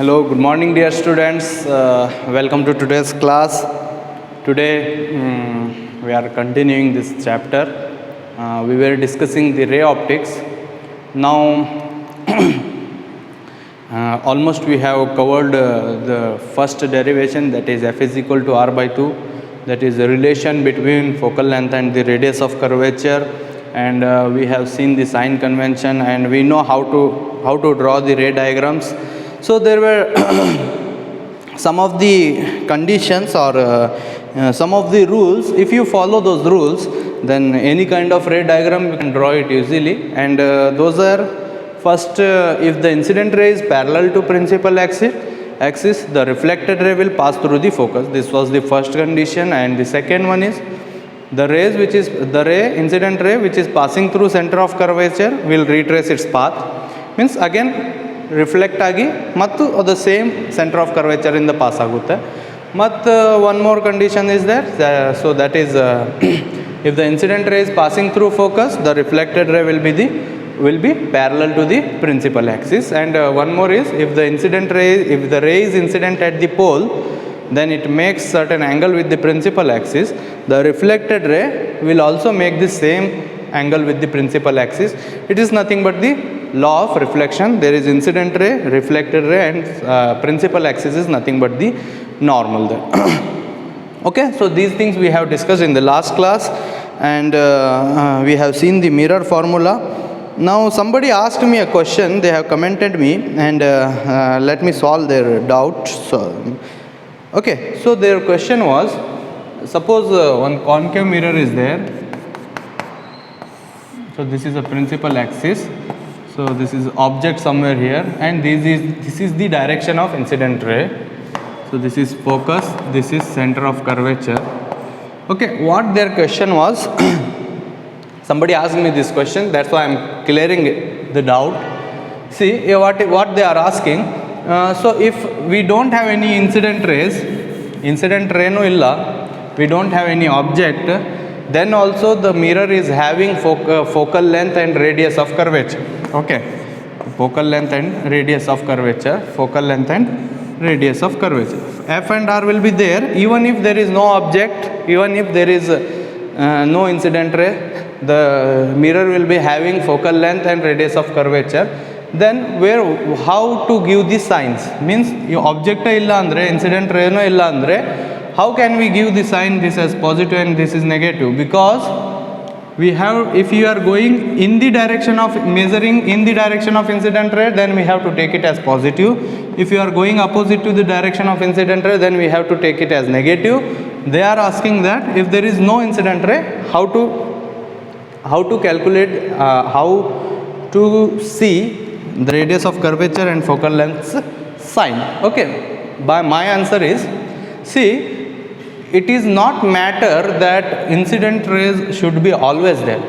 Hello, good morning dear students. Welcome to today's class. Today we are continuing this chapter. We were discussing the ray optics. Now almost we have covered the first derivation, that is f is equal to r by 2. That is the relation between focal length and the radius of curvature, and we have seen the sign convention, and we know how to draw the ray diagrams. So there were some of the conditions or some of the rules. If you follow those rules, then any kind of ray diagram you can draw it easily. And those are, first, if the incident ray is parallel to principal axis, the reflected ray will pass through the focus. This was the first condition. And the second one is the rays which is the incident ray which is passing through center of curvature will retrace its path. Means again reflect ಆಗಿ ಮತ್ತು ಅದು same centre of curvature ಇಂದ pass ಆಗುತ್ತೆ. ಮತ್ತು one more condition is that, so that is if the incident ರೇ is passing through focus, the reflected ರೇ will be parallel to the principal axis. And one more is, if the ray is incident at the pole, then it makes certain angle with the principal axis. The reflected ray will also make the same angle with the principal axis. It is nothing but the law of reflection. There is incident ray, reflected ray, and principal axis is nothing but the normal there. Okay, so these things we have discussed in the last class, and we have seen the mirror formula. Now somebody asked me a question, they have commented me, and let me solve their doubt. So okay, so their question was, suppose one concave mirror is there. So this is a principal axis. So this is object somewhere here, and this is the direction of incident ray. So this is focus, this is center of curvature. Okay, what their question was, somebody asked me this question, that's why I am clearing the doubt. See what they are asking. So if we don't have any incident ray no illa, we don't have any object, then also the mirror is having focal length and radius of curvature. Okay, focal length and radius of curvature, focal length and radius of curvature. F and R will be there even if there is no object, even if there is no incident ray, the mirror will be having focal length and radius of curvature. Then how to give the signs? Means your object illa andre, incident ray no illa andre, how can we give the sign this as positive and this is negative? Because we have, if you are going in the direction of measuring in the direction of incident ray, then we have to take it as positive. If you are going opposite to the direction of incident ray, then we have to take it as negative. They are asking that if there is no incident ray, how to calculate, how to see the radius of curvature and focal length sign. Okay, by my answer is, see, it is not matter that incident rays should be always there.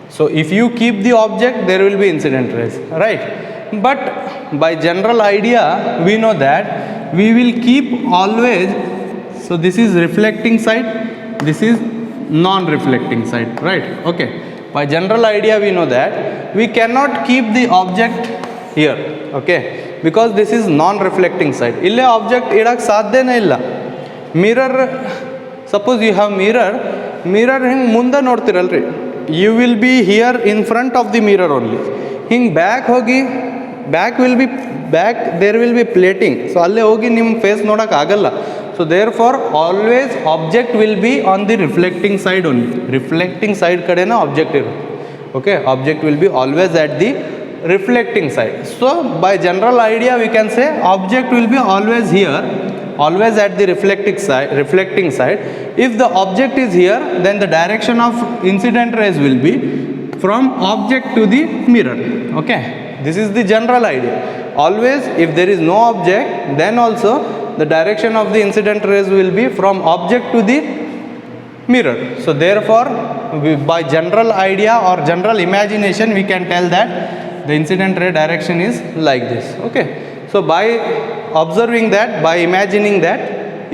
So if you keep the object, there will be incident rays, right? But by general idea, we know that we will keep always, so this is reflecting side, this is non-reflecting side, right? Okay, by general idea we know that we cannot keep the object here, okay, because this is non-reflecting side. Ille object idak sadhya na illa. Mirror, suppose you have mirror ಹಿಂಗೆ ಮುಂದೆ ನೋಡ್ತಿರಲ್ರಿ, you will be here in front of the mirror only. ಹಿಂಗೆ back ಹೋಗಿ there will be plating, so ಅಲ್ಲೇ ಹೋಗಿ ನಿಮ್ಮ face ನೋಡೋಕೆ ಆಗಲ್ಲ. So therefore always object will be on the reflecting side only. Reflecting side ಕಡೆನ object ಇರುತ್ತೆ. Okay, object will be always at the reflecting side. So by general idea we can say object will be always here, always at the reflecting side. If the object is here, then the direction of incident rays will be from object to the mirror. Okay, this is the general idea. Always if there is no object, then also the direction of the incident rays will be from object to the mirror. So therefore by general idea or general imagination we can tell that the incident ray direction is like this. Okay, so by observing that, by imagining that,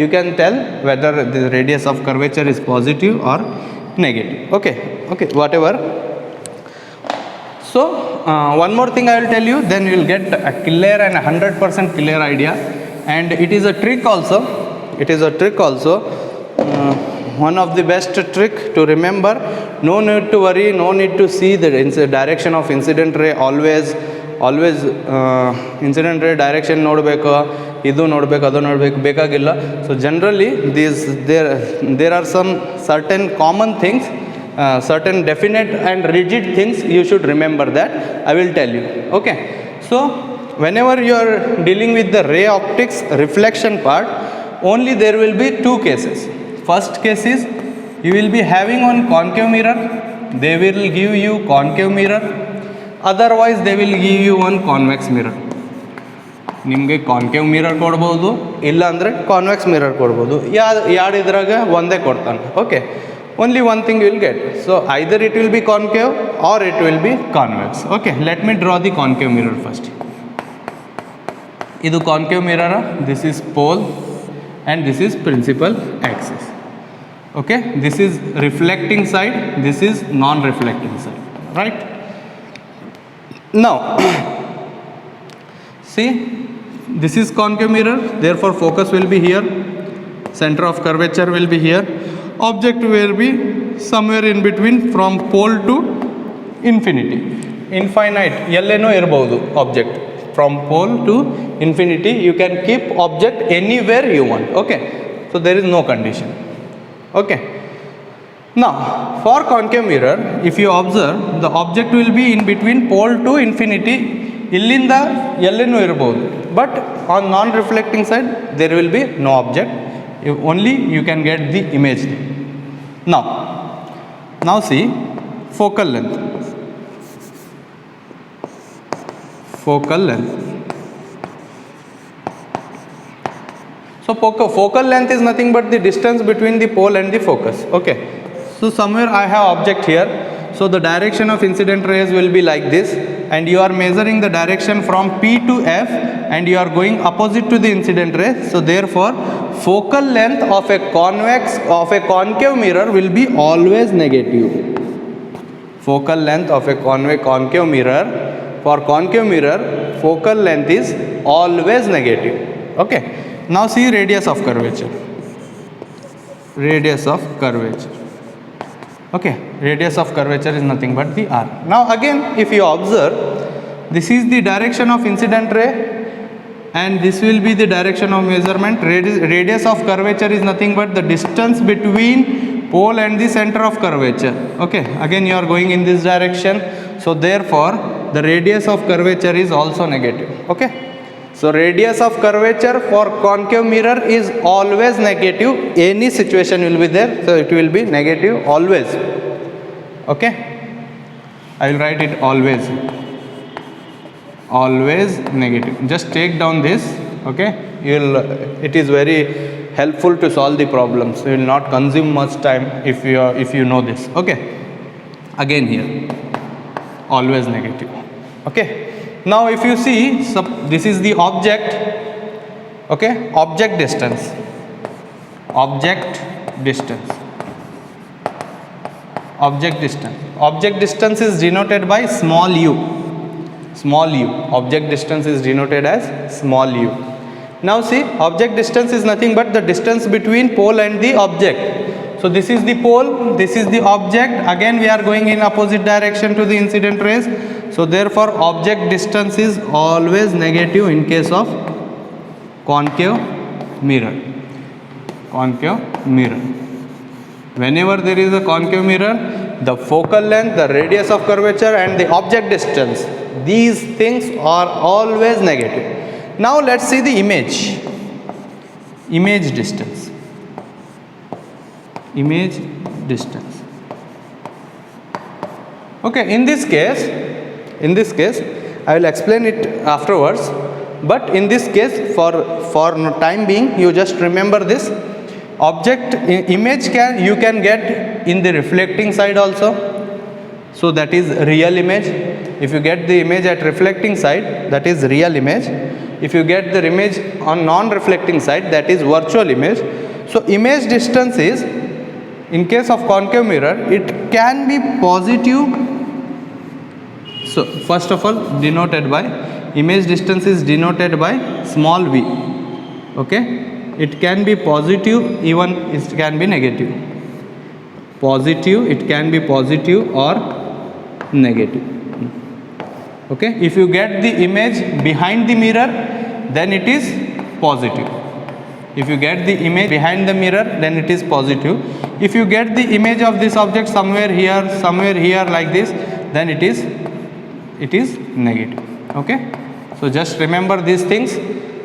you can tell whether the radius of curvature is positive or negative. Okay, whatever. So one more thing I will tell you, then you will get a clear and 100% clear idea. And it is a trick also. It is a trick also. One of the best trick to remember. No need to worry. No need to see the direction of incident ray. Always incident ray direction ನೋಡಬೇಕು, ಇದು ನೋಡಬೇಕು, ಅದು ನೋಡಬೇಕು ಬೇಕಾಗಿಲ್ಲ. So generally there are some certain common things, certain definite and rigid things you should remember that I will tell you. Okay, so whenever you are dealing with the ray optics reflection part, only there will be two cases. First case is you will be having one concave mirror, they will give you concave mirror, otherwise they will give you one convex mirror. ನಿಮಗೆ concave mirror ಕೊಡ್ಬೋದು, ಇಲ್ಲ ಅಂದರೆ convex mirror ಕೊಡ್ಬೋದು. ಯಾರು ಇದ್ರಾಗ ಒಂದೇ ಕೊಡ್ತಾನೆ. Okay, only one thing you will get. So either it will be concave or it will be convex. Okay, let me draw the concave mirror first. Idu concave mirror, this is pole and this is principal axis. Okay, this is reflecting side, this is non-reflecting side, right? Now see, this is concave mirror, therefore focus will be here, center of curvature will be here, object will be somewhere in between from pole to infinity. Infinite ಎಲ್ಲೇನೋ ಇರಬಹುದು object. From pole to infinity you can keep object anywhere you want. Okay, so there is no condition. Okay, now for concave mirror, if you observe, the object will be in between pole to infinity. ಇಲ್ಲಿಂದ ಎಲ್ಲೇನೂ ಇರಬಹುದು, but on non reflecting side there will be no object, only you can get the image. Now see focal length. So focal length is nothing but the distance between the pole and the focus. Okay, so somewhere I have object here, so the direction of incident rays will be like this, and you are measuring the direction from P to F and you are going opposite to the incident ray. So therefore focal length of a concave mirror will be always negative. Focal length of a concave mirror, for concave mirror focal length is always negative. Okay, now see radius of curvature. Okay, radius of curvature is nothing but the r. Now again, if you observe, this is the direction of incident ray and this will be the direction of measurement. Radius of curvature is nothing but the distance between pole and the center of curvature. Okay, again you are going in this direction, so therefore the radius of curvature is also negative. Okay, so radius of curvature for concave mirror is always negative. Any situation will be there, so it will be negative always. Okay, I will write it always negative. Just take down this. Okay, it is very helpful to solve the problems. You will not consume much time if you know this. Okay, again here always negative. Okay, now if you see, this is the object. Okay, object distance is denoted by small u. Object distance is denoted as small u. Now see, object distance is nothing but the distance between pole and the object. So this is the pole, this is the object, again we are going in opposite direction to the incident rays. So therefore object distance is always negative in case of concave mirror. Whenever there is a concave mirror, the focal length, the radius of curvature and the object distance, these things are always negative. Now let's see the image distance. Okay, in this case I will explain it afterwards, but in this case for time being you just remember this object image you can get in the reflecting side also, so that is real image. If you get the image at reflecting side, that is real image. If you get the image on non-reflecting side, that is virtual image. So image distance is, in case of concave mirror, it can be positive So first of all, denoted by image distance is denoted by small v. Okay, it can be positive, even it can be negative. Positive, it can be positive or negative. Okay, if you get the image behind the mirror, then it is positive. If you get the image behind the mirror, then it is positive. If you get the image of this object somewhere here like this, then it is negative. Okay, so just remember these things.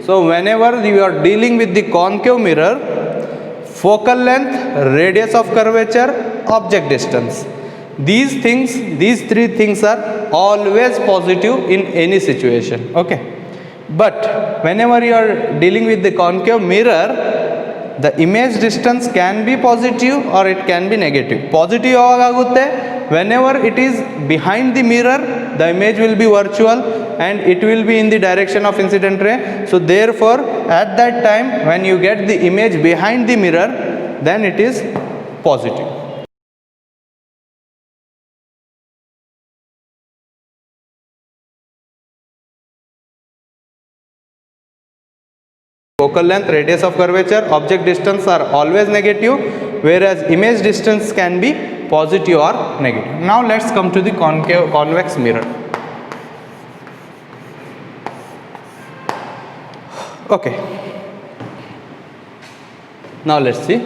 So whenever you are dealing with the concave mirror, focal length, radius of curvature, object distance, these three things are always positive in any situation. Okay, but whenever you are dealing with the concave mirror, the image distance can be positive or it can be negative. Positive yavagagutte whenever it is behind the mirror, the image will be virtual and it will be in the direction of incident ray. So therefore at that time when you get the image behind the mirror, then it is positive. Focal length, radius of curvature, object distance are always negative, whereas image distance can be positive or negative. Now let's come to the convex mirror. Okay, now let's see.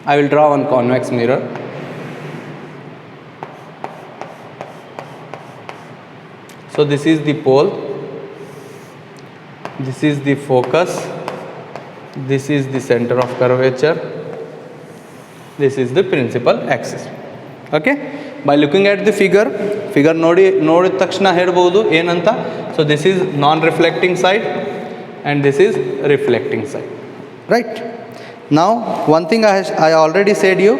I will draw one convex mirror. So this is the pole, this is the focus, this is the center of curvature, this is the principal axis. Okay, by looking at the figure ನೋಡಿದ ತಕ್ಷಣ ಹೇಳ್ಬೋದು ಏನಂತ. So this is non-reflecting side and this is reflecting side, right? Now one thing I already said you,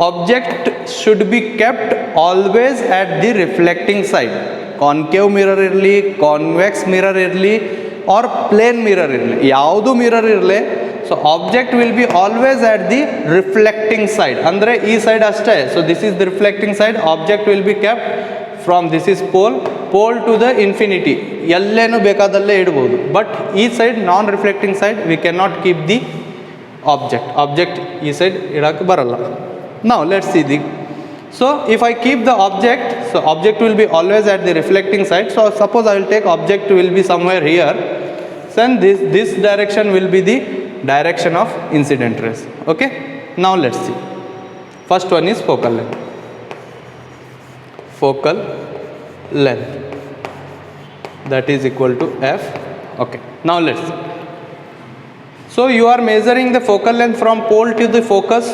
object should be kept always at the reflecting side. Concave mirror irli, convex mirror irli or plane mirror irli, ಯಾವುದು mirror irli, so object will be always at the reflecting side, andre ee side ashte. So this is the reflecting side, object will be kept from this is pole to the infinity, ಎಲ್ಲೇನು ಬೇಕಾದಲ್ಲೇ ಇಡಬಹುದು. But ಈ side non reflecting side we cannot keep the object ಈ side ಇಡಕ್ಕೆ ಬರಲ್ಲ. Now let's see the, so if I keep the object, so object will be always at the reflecting side. So suppose I will take object will be somewhere here, then this direction will be the direction of incident rays. Okay, now let's see. First one is focal length. Focal length, that is equal to f. Okay, now let's see. So you are measuring the focal length from pole to the focus.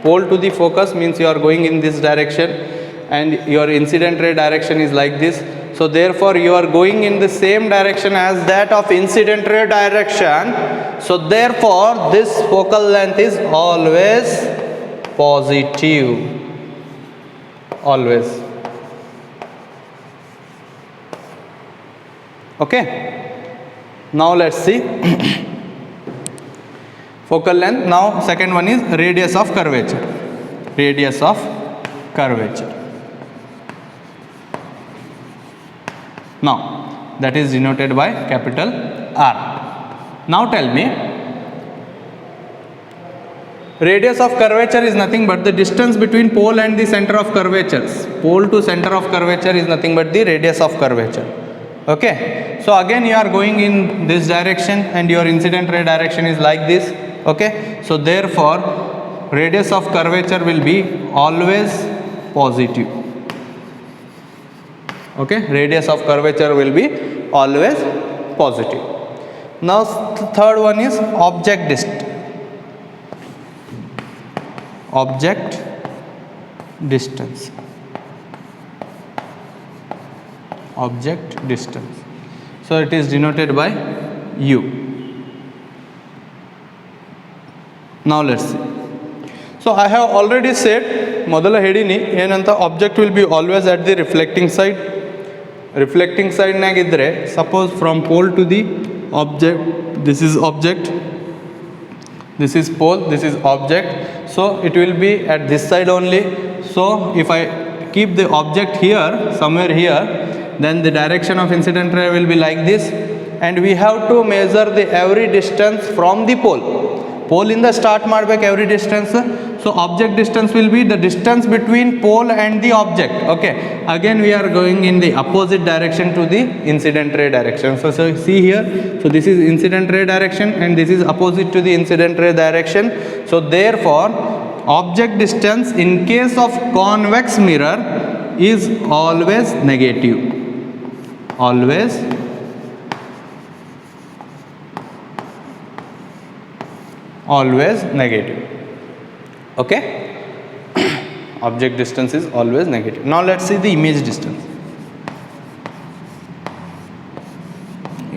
Pole to the focus means you are going in this direction and your incident ray direction is like this. So therefore you are going in the same direction as that of incident ray direction. So therefore this focal length is always positive, always. Okay, now let's see. Focal length. Now second one is radius of curvature. Radius of curvature. Now that is denoted by capital R. Now tell me, radius of curvature is nothing but the distance between pole and the center of curvature. Pole to center of curvature is nothing but the radius of curvature. Okay, so again you are going in this direction and your incident ray direction is like this. Okay, so therefore radius of curvature will be always positive. Okay, radius of curvature will be always positive. Now third one is object distance. Object distance. Object distance. So it is denoted by U. Now let's see. So I have already said, ಮೊದಲ ಹೇಳಿನಿ ಏನಂತ, object will be always at the reflecting side. Reflecting side ನಾಗಿದ್ರೆ, suppose from pole to the object, this is object, this is pole, this is object, so it will be at this side only. So if I keep the object here, somewhere here, then the direction of incident ray will be like this, and we have to measure the every distance from the pole. Pole in the start ಮಾಡಬೇಕು every distance. So object distance will be the distance between pole and the object. Okay, again we are going in the opposite direction to the incident ray direction. So see here, so this is incident ray direction and this is opposite to the incident ray direction. So therefore object distance in case of convex mirror is always negative. Always negative. Okay. Object distance is always negative. Now let's see the image distance.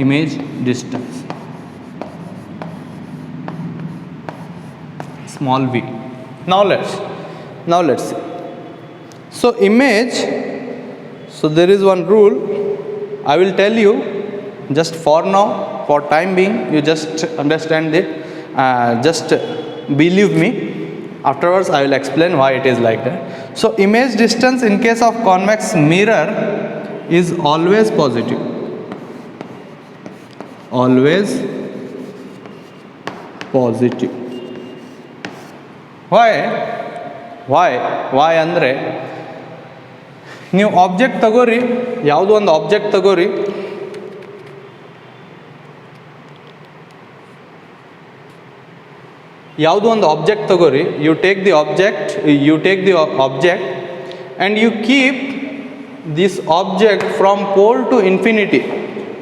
Image distance, small v. Now let's see. So image, so there is one rule I will tell you, just for now, for time being, you just understand it, just believe me. Afterwards I will explain why it is like that. So image distance in case of convex mirror is always positive. Always positive. Why ಅಂದರೆ ನೀವು object ತಗೋರಿ, ಯಾವುದೋ ಒಂದು object ತಗೋರಿ, ಯಾವುದೋ ಒಂದು object ತಗೋರಿ, you take the object and you keep this object from pole to infinity.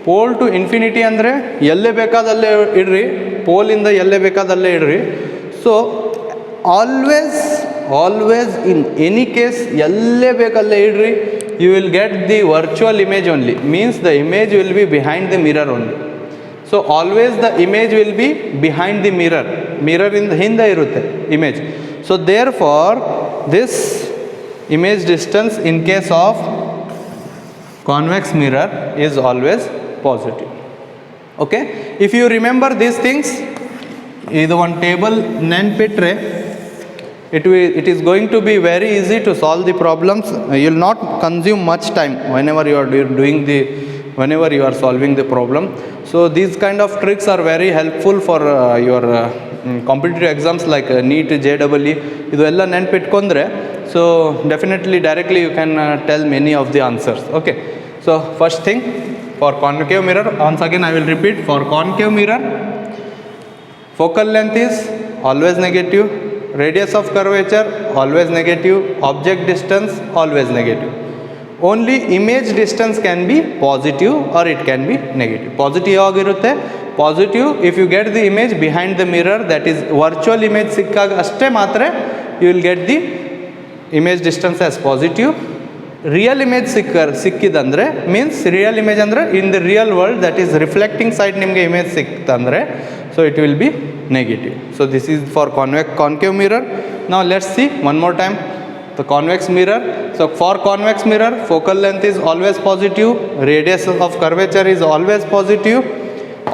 Pole to infinity ಅಂದರೆ ಎಲ್ಲೇ ಬೇಕಾದಲ್ಲೇ ಇಡ್ರಿ, ಪೋಲಿಂದ ಎಲ್ಲೇ ಬೇಕಾದಲ್ಲೇ ಇಡ್ರಿ. So always in any case ಎಲ್ಲೇ ಬೇಕಲ್ಲೇ ಇಡ್ರಿ, you will get the virtual image only, means the image will be behind the mirror only. So always the image will be behind the mirror in the ಹಿಂದೆ ಇರುತ್ತೆ image. So therefore this image distance in case of convex mirror is always positive. Okay, if you remember these things, ಇದು ಒಂದು table ನೆನ್ಪಿಟ್ರೆ it is going to be very easy to solve the problems. You will not consume much time whenever you are solving the problem. So these kind of tricks are very helpful for your competitive exams like NEET, JEE. ಇದು ಎಲ್ಲ ನೆನ್ಪಿಟ್ಕೊಂಡ್ರೆ, so definitely directly you can tell many of the answers. Okay, so first thing, for concave mirror, once again I will repeat, for concave mirror focal length is always negative, radius of curvature always negative, object distance always negative. Only image distance can be positive or it can be negative. Positive ಆಗಿರುತ್ತೆ, positive if you get the image behind the mirror, that is virtual image ಸಿಕ್ಕಾಗ ಅಷ್ಟೇ ಮಾತ್ರ you will get the image distance as positive. Real image ಸಿಕ್ಕಿದಂದ್ರೆ means real image ಅಂದರೆ in the real world, that is reflecting side ನಿಮಗೆ image ಸಿಕ್ತಂದ್ರೆ, so it will be negative. So this is for concave mirror. Now let's see one more time the convex mirror. So for convex mirror focal length is always positive, radius of curvature is always positive,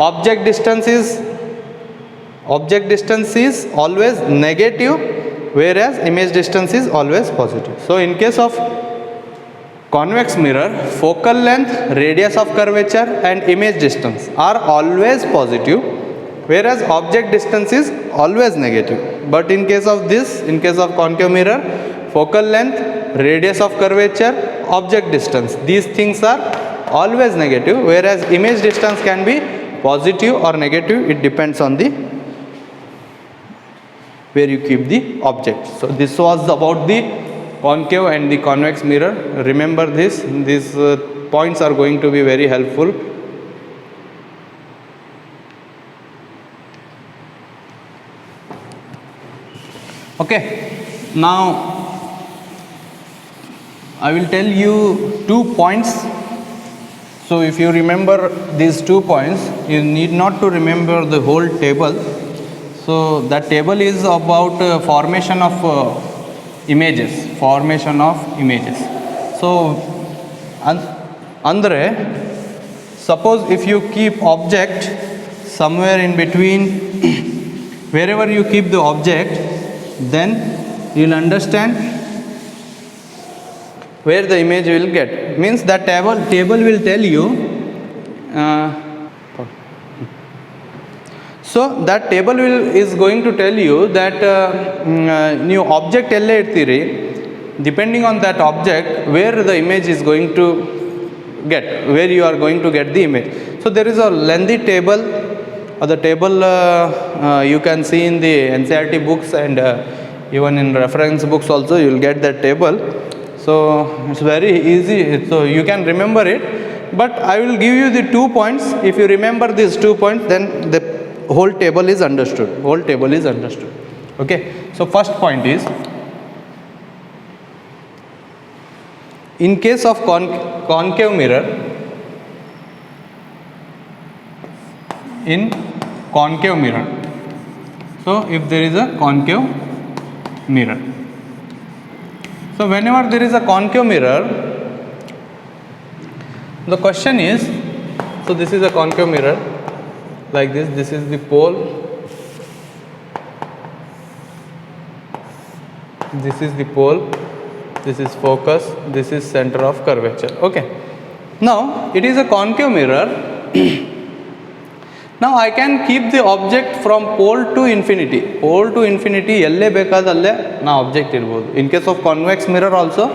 object distance is always negative, whereas image distance is always positive. So in case of convex mirror, focal length, radius of curvature and image distance are always positive, whereas object distance is always negative. But in case of concave mirror, focal length, radius of curvature, object distance, these things are always negative, whereas image distance can be positive or negative. It depends on the where you keep the object. So this was about the concave and the convex mirror. Remember this, these points are going to be very helpful. Okay, now I will tell you 2 points. So if you remember these 2 points, you need not to remember the whole table. So that table is about formation of images. So andre suppose if you keep object somewhere in between wherever you keep the object, then you'll understand where the image will get. Means that table will tell you. So that table is going to tell you that new object elle irtiri, depending on that object where the image is going to get, where you are going to get the image. So there is a lengthy table, the table you can see in the NCERT books and even in reference books also you will get that table. So it's very easy, so you can remember it, but I will give you the 2 points. If you remember these 2 points, then the whole table is understood. Okay, so first point is, in case of concave mirror, in concave mirror, so if there is a concave mirror, so whenever there is a concave mirror, the question is, so this is a concave mirror like this is the pole, this is the pole, this is focus, this is center of curvature. Okay, now it is a concave mirror. Now I can keep the object from pole to infinity. Pole to infinity elle bekadalle na object irbodu. In case of convex mirror also,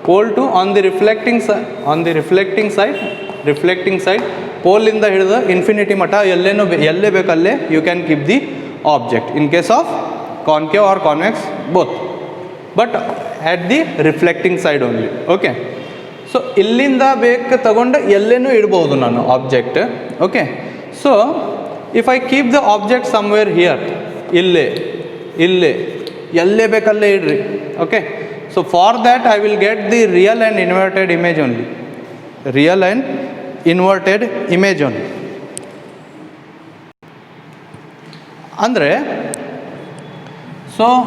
pole to on the reflecting side, pole in the hididu infinity mata elle bekalle you can keep the object. In case of concave or convex, both, but at the reflecting side only. Okay, so illinda bek tagonda ellenu idbodu nanu object. Okay, so if I keep the object somewhere here, ille elle bekalle idri. Okay, so for that I will get the real and inverted image only. Real and inverted image only. Andre, so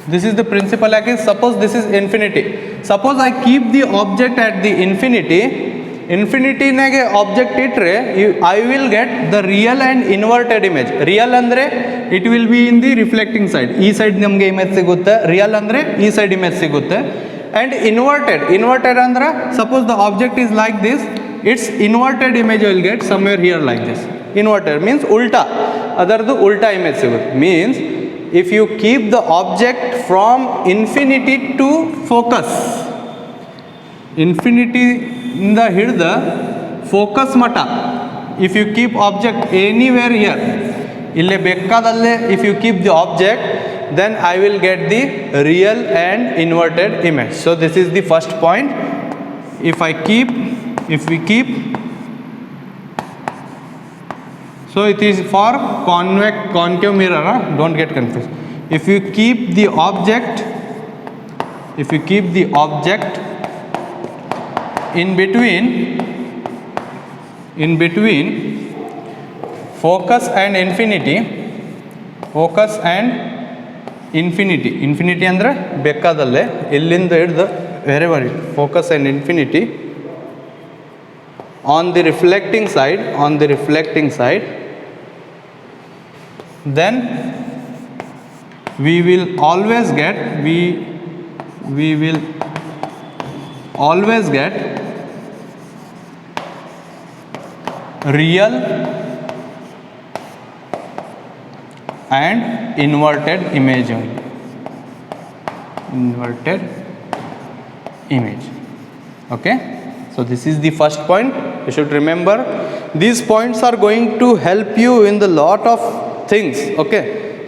this is the principal axis. Suppose this is infinity. Suppose I keep the object at the infinity nage object itre, I will get the real and inverted image. Real andre it will be in the reflecting side. E side namge image sigutte. Real andre e side image sigutte. And inverted andre, suppose the object is like this, its inverted image will get somewhere here like this. Inverted means ulta, adardu ulta image sigutte. Means if you keep the object from infinity to focus, infinity in the hidda focus mata, if you keep object anywhere here, ille bekkadalle if you keep the object, then I will get the real and inverted image. So this is the first point. If we keep, so it is for concave mirror, don't get confused. If you keep the object in between focus and infinity ಅಂದ್ರೆ ಬೇಕಾದಲ್ಲೇ ಇಲ್ಲಿಂದ ಹಿಡಿದು wherever it focus and infinity on the reflecting side, then we will always get real and inverted image only. Okay, so this is the first point. You should remember these points are going to help you in the lot of things. Okay,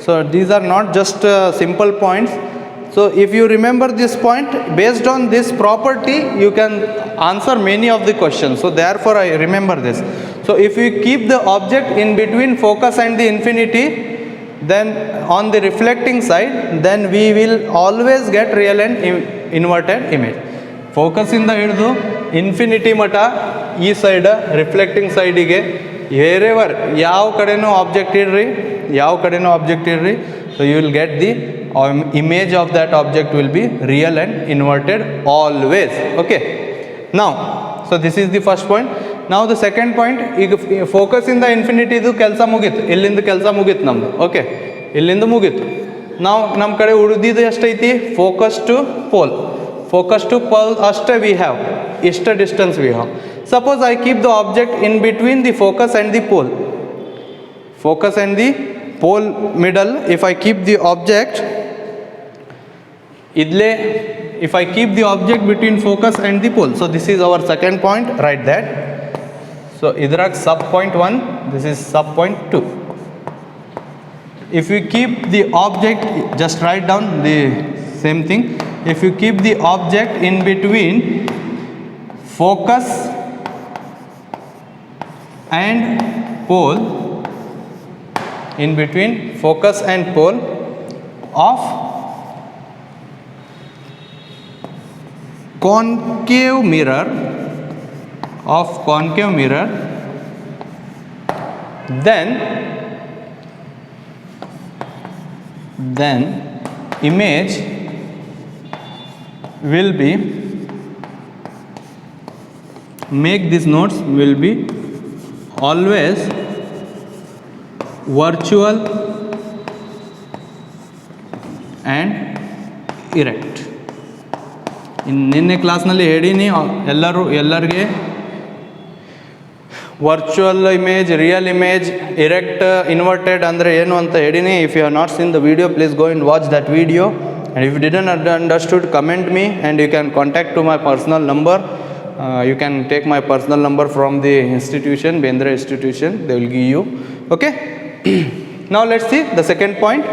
so these are not just simple points. So if you remember this point, based on this property you can answer many of the questions. So therefore I remember this. So if you keep the object in between focus and the infinity, then on the reflecting side, then we will always get real and inverted image. Focus in the hididu infinity mata ee side reflecting side ige wherever yav kadeno object idri, so you will get the image of that object will be real and inverted always. Okay, now so this is the first point. Now the second point, focus in the infinity ಇದು ಕೆಲಸ ಮುಗೀತು, ಇಲ್ಲಿಂದ ಕೆಲಸ ಮುಗೀತು ನಮ್ಮದು. Okay, ಇಲ್ಲಿಂದ ಮುಗೀತು. ನಾವು ನಮ್ಮ ಕಡೆ ಉಳಿದಿದ್ದು ಎಷ್ಟೈತಿ, focus to pole. focus to pole ಅಷ್ಟೇ we have, ಇಷ್ಟ distance we have. Suppose I keep the object in between the focus and the pole. Focus and the pole middle, if I keep the object, if I keep the object between focus and the pole, so this is our second point, write that. So idrag sub point 1, this is sub point 2. If you keep the object, just write down the same thing. If you keep the object in between focus and pole, in between focus and pole of concave mirror, then image will be, make these notes, will be always virtual and erect. ನಿನ್ನೆ ಕ್ಲಾಸ್ನಲ್ಲಿ ಹೇಳೀನಿ ಎಲ್ಲರಿಗೆ virtual image, real image, erect, inverted ಅಂದರೆ ಏನು ಅಂತ ಹೇಳೀನಿ. If you have not seen the video, please go and watch that video. And if you didn't understood, comment me and you can contact to my personal number. You can take my personal number from the institution, Bendre institution, they will give you. Okay. Now let's see the second point.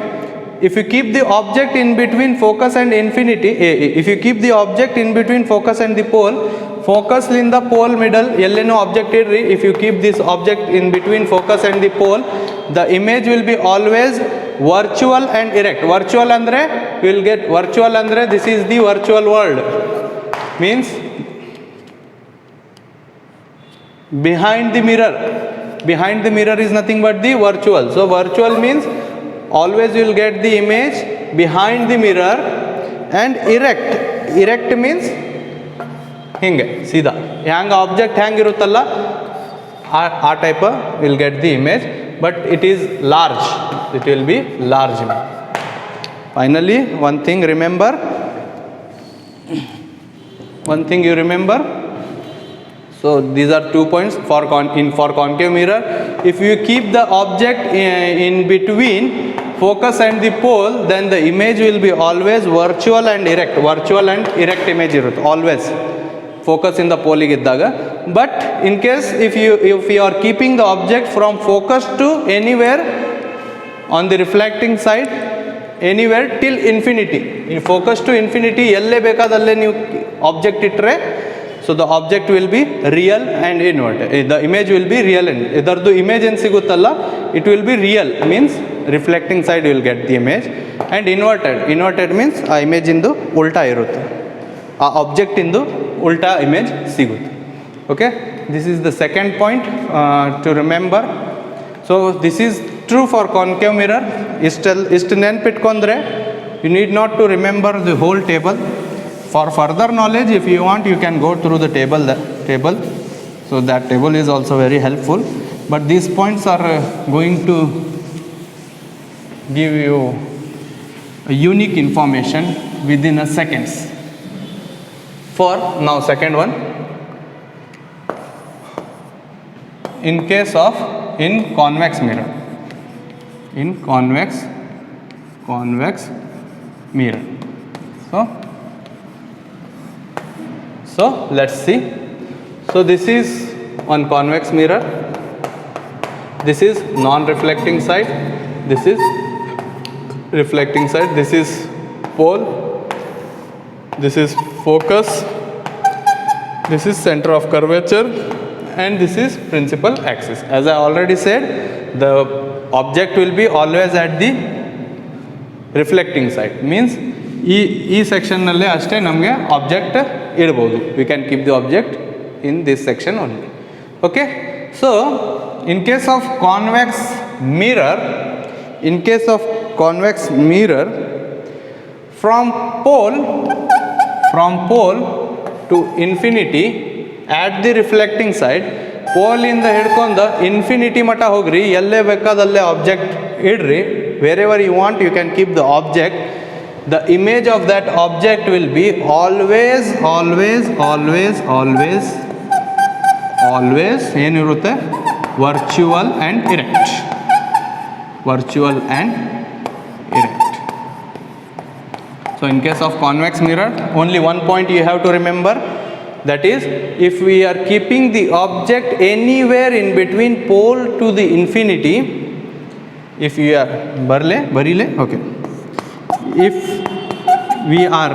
If you keep the object in between focus and infinity, if you keep the object in between focus and the pole, focus in the pole middle, yelleno object irri, if you keep this object in between focus and the pole, the image will be always virtual and erect. Virtual andre, you will get virtual andre, this is the virtual world, means behind the mirror. Behind the mirror is nothing but the virtual. So virtual means always you will get the image behind the mirror. And erect means hinge ಸೀದಾ ಹ್ಯಾಂಗ object ಹ್ಯಾಂಗಿರುತ್ತಲ್ಲ ಆ type will get the image, but it is large, it will be large. Finally one thing you remember. So these are 2 points for concave mirror. If you keep the object in between focus and the pole, then the image will be always virtual and erect. Virtual and erect image irutte always focus in the pole igiddaga. But in case if you are keeping the object from focus to anywhere on the reflecting side, anywhere till infinity, in focus to infinity, elle bekadalle ನೀವು object itre, so the object will be real and inverted. The image will be real and idardu image en siguttalla, it will be real, means reflecting side you will get the image. And inverted means ಆ image ಇಂದು ಉಲ್ಟಾ ಇರುತ್ತೆ, ಆ object ಇಂದು ಉಲ್ಟಾ image ಸಿಗುತ್ತೆ. Okay, this is the second point to remember. So this is true for concave mirror. ಇಷ್ಟು ನೆನಪಿಟ್ಕೊಂಡ್ರೆ you need not to remember the whole table. For further knowledge, if you want, you can go through the table. So that table is also very helpful. But these points are going to give you a unique information within a seconds. For now, second one. In case of convex mirror. In convex mirror. So let's see. So this is one convex mirror. This is non-reflecting side. This is reflecting side. This is pole. This is focus. This is center of curvature. And this is principal axis. As I already said, the object will be always at the reflecting side. Means ಈ ಸೆಕ್ಷನ್ನಲ್ಲೇ ಅಷ್ಟೇ ನಮಗೆ object ಇಡ್ಬೋದು. We can keep the object in this section only. Okay, so in case of convex mirror from pole to infinity at the reflecting side, ಪೋಲಿಂದ ಹಿಡ್ಕೊಂಡು infinity ಮಟ್ಟ ಹೋಗ್ರಿ, ಎಲ್ಲೇ ಬೇಕಾದಲ್ಲೇ ಆಬ್ಜೆಕ್ಟ್ ಇಡ್ರಿ. Wherever you want you can keep the object. the image of that object will be always ಏನಿರುತ್ತೆ virtual and erect. So in case of convex mirror, only one point you have to remember, that is, if we are keeping the object anywhere in between pole to the infinity, if we are okay, if we are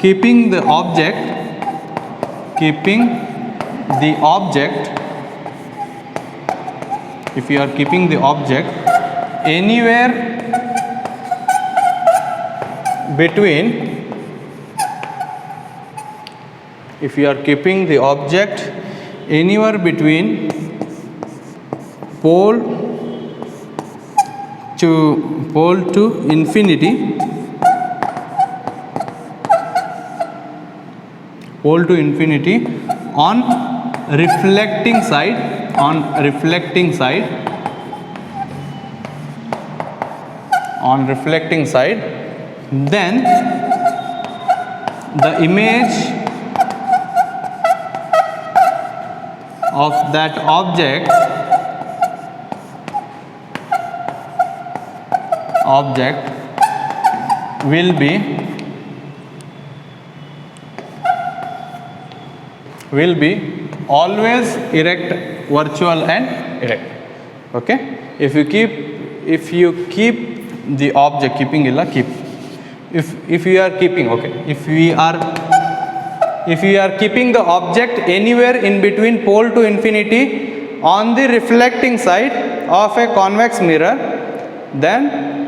keeping the object if you are keeping the object anywhere between pole to infinity on reflecting side, then the image of that object will be always erect, virtual and erect. Okay, if you keep the object, if you are keeping the object anywhere in between pole to infinity on the reflecting side of a convex mirror, then